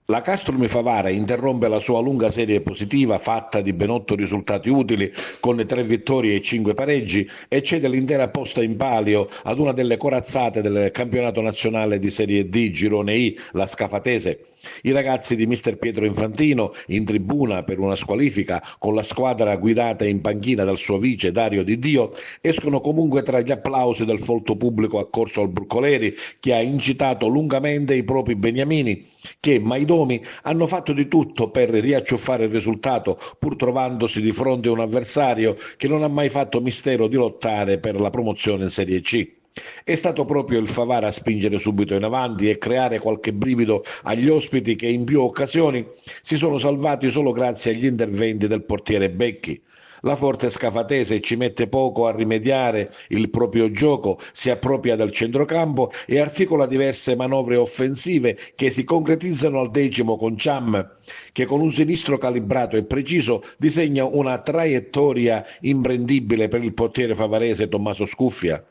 La Castrumi Favara interrompe la sua lunga serie positiva, fatta di ben 8 risultati utili, con 3 vittorie e 5 pareggi, e cede l'intera posta in palio ad una delle corazzate del campionato nazionale di Serie D, Girone I, la Scafatese. I ragazzi di mister Pietro Infantino, in tribuna per una squalifica, con la squadra guidata in panchina dal suo vice Dario Di Dio, escono comunque tra gli applausi del folto pubblico accorso al Broccoleri, che ha incitato lungamente i propri beniamini, che maidomi hanno fatto di tutto per riacciuffare il risultato, pur trovandosi di fronte a un avversario che non ha mai fatto mistero di lottare per la promozione in Serie C. È stato proprio il Favara a spingere subito in avanti e creare qualche brivido agli ospiti, che in più occasioni si sono salvati solo grazie agli interventi del portiere Becchi. La forte Scafatese ci mette poco a rimediare il proprio gioco, si appropria del centrocampo e articola diverse manovre offensive che si concretizzano al decimo con Cham, che con un sinistro calibrato e preciso disegna una traiettoria imprendibile per il portiere favarese Tommaso Scuffia.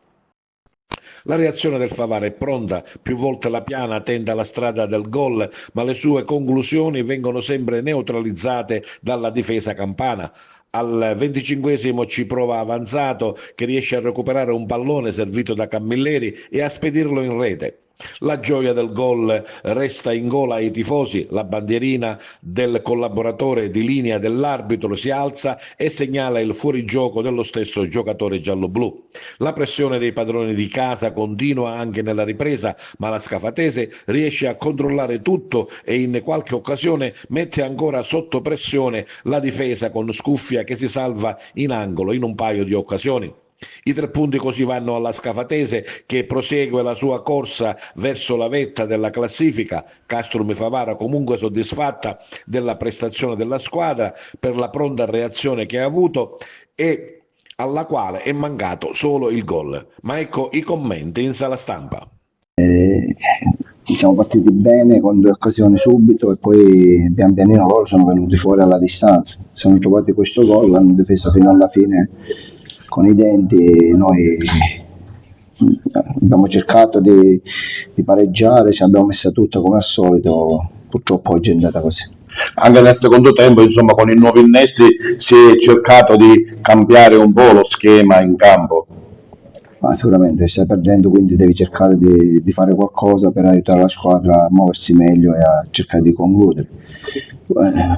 La reazione del Favara è pronta, più volte la Piana tenta la strada del gol, ma le sue conclusioni vengono sempre neutralizzate dalla difesa campana. Al 25esimo ci prova Avanzato, che riesce a recuperare un pallone servito da Camilleri e a spedirlo in rete. La gioia del gol resta in gola ai tifosi, la bandierina del collaboratore di linea dell'arbitro si alza e segnala il fuorigioco dello stesso giocatore gialloblu. La pressione dei padroni di casa continua anche nella ripresa, ma la Scafatese riesce a controllare tutto e in qualche occasione mette ancora sotto pressione la difesa, con Scuffia che si salva in angolo in un paio di occasioni. I 3 punti così vanno alla Scafatese, che prosegue la sua corsa verso la vetta della classifica. Castrumi Favara comunque soddisfatta della prestazione della squadra per la pronta reazione che ha avuto e alla quale è mancato solo il gol. Ma ecco i commenti in sala stampa. Siamo partiti bene con 2 occasioni subito e poi pian pianino loro sono venuti fuori alla distanza, sono giocati questo gol, hanno difeso fino alla fine con i denti. Noi abbiamo cercato di pareggiare, ci abbiamo messa tutta come al solito, purtroppo oggi è andata così. Anche nel secondo tempo, insomma, con i nuovi innesti si è cercato di cambiare un po' lo schema in campo. Ma sicuramente stai perdendo, quindi devi cercare di fare qualcosa per aiutare la squadra a muoversi meglio e a cercare di concludere.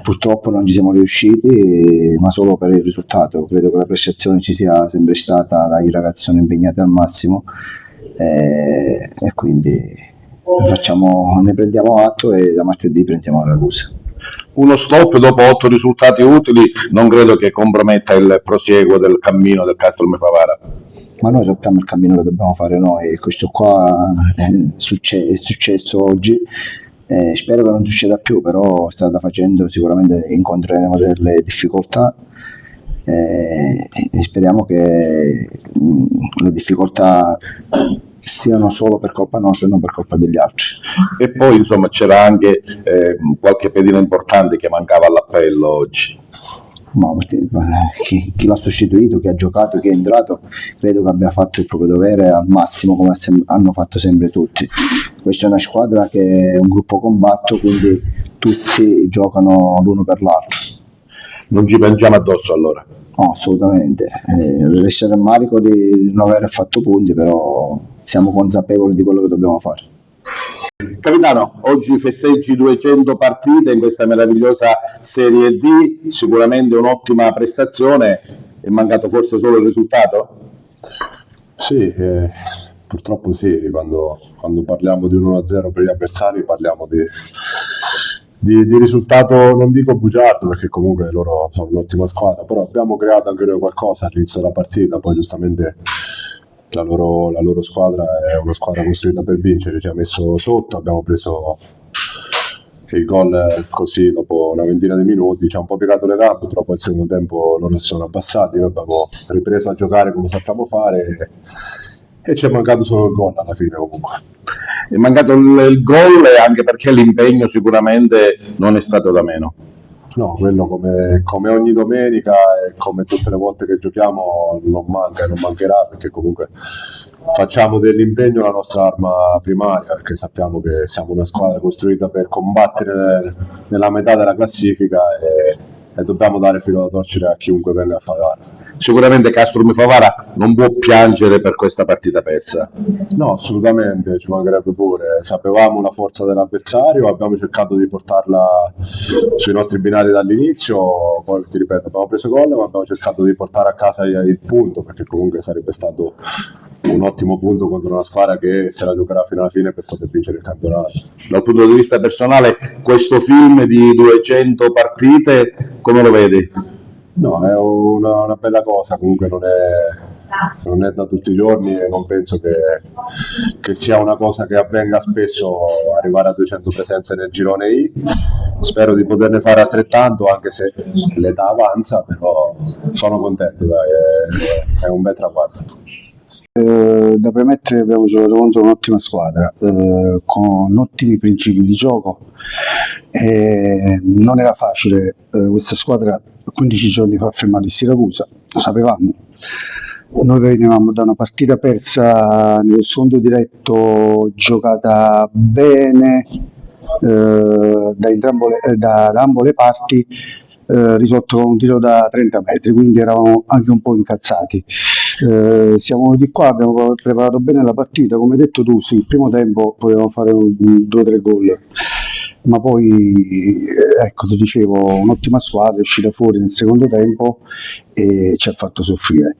Purtroppo non ci siamo riusciti, ma solo per il risultato. Credo che la prestazione ci sia sempre stata, i ragazzi sono impegnati al massimo e quindi ne prendiamo atto e da martedì prendiamo la Ragusa. Uno stop dopo 8 risultati utili non credo che comprometta il prosieguo del cammino del Castrumi Favara. Ma noi sappiamo il cammino che dobbiamo fare noi, questo qua è successo oggi, spero che non succeda più, però strada facendo sicuramente incontreremo delle difficoltà e speriamo che le difficoltà siano solo per colpa nostra e non per colpa degli altri. E poi insomma c'era anche qualche pedina importante che mancava all'appello oggi. Ma chi l'ha sostituito, chi ha giocato, chi è entrato, credo che abbia fatto il proprio dovere al massimo, come hanno fatto sempre tutti. Questa è una squadra che è un gruppo compatto, quindi tutti giocano l'uno per l'altro. Non ci pensiamo addosso allora? No, assolutamente. Resta il rammarico di non aver fatto punti, però siamo consapevoli di quello che dobbiamo fare. Capitano, oggi festeggi 200 partite in questa meravigliosa Serie D, sicuramente un'ottima prestazione, è mancato forse solo il risultato? Sì, purtroppo sì, quando parliamo di 1-0 per gli avversari parliamo di risultato, non dico bugiardo perché comunque loro sono un'ottima squadra, però abbiamo creato anche noi qualcosa all'inizio della partita, poi giustamente la loro squadra è una squadra costruita per vincere, ci ha messo sotto, abbiamo preso il gol così dopo una ventina di minuti, ci ha un po' piegato le gambe, però poi il secondo tempo loro si sono abbassati, noi abbiamo ripreso a giocare come sappiamo fare e ci è mancato solo il gol alla fine comunque. È mancato il gol anche perché l'impegno sicuramente non è stato da meno. No, quello come ogni domenica e come tutte le volte che giochiamo non manca e non mancherà, perché comunque facciamo dell'impegno la nostra arma primaria, perché sappiamo che siamo una squadra costruita per combattere nella metà della classifica e dobbiamo dare filo da torcere a chiunque venga a Favara. Sicuramente Castrum Favara non può piangere per questa partita persa. No, assolutamente, ci mancherebbe pure. Sapevamo la forza dell'avversario, abbiamo cercato di portarla sui nostri binari dall'inizio, poi ti ripeto, abbiamo preso gol, ma abbiamo cercato di portare a casa il punto, perché comunque sarebbe stato un ottimo punto contro una squadra che se la giocherà fino alla fine per poter vincere il campionato. Dal punto di vista personale, questo film di 200 partite, come lo vedi? No, è una bella cosa, comunque non è da tutti i giorni e non penso che sia una cosa che avvenga spesso, arrivare a 200 presenze nel girone I. Spero di poterne fare altrettanto, anche se l'età avanza, però sono contento, dai, è un bel traguardo. Da premettere, abbiamo giocato contro un'ottima squadra con ottimi principi di gioco. Non era facile questa squadra 15 giorni fa fermare il Siracusa, lo sapevamo. Noi venivamo da una partita persa nel secondo diretto, giocata bene da ambo le parti, risolto con un tiro da 30 metri, quindi eravamo anche un po' incazzati. Siamo venuti qua, abbiamo preparato bene la partita, come hai detto tu, sì, il primo tempo potevamo fare 2 o 3 gol, ma poi ecco, ti dicevo, un'ottima squadra è uscita fuori nel secondo tempo e ci ha fatto soffrire.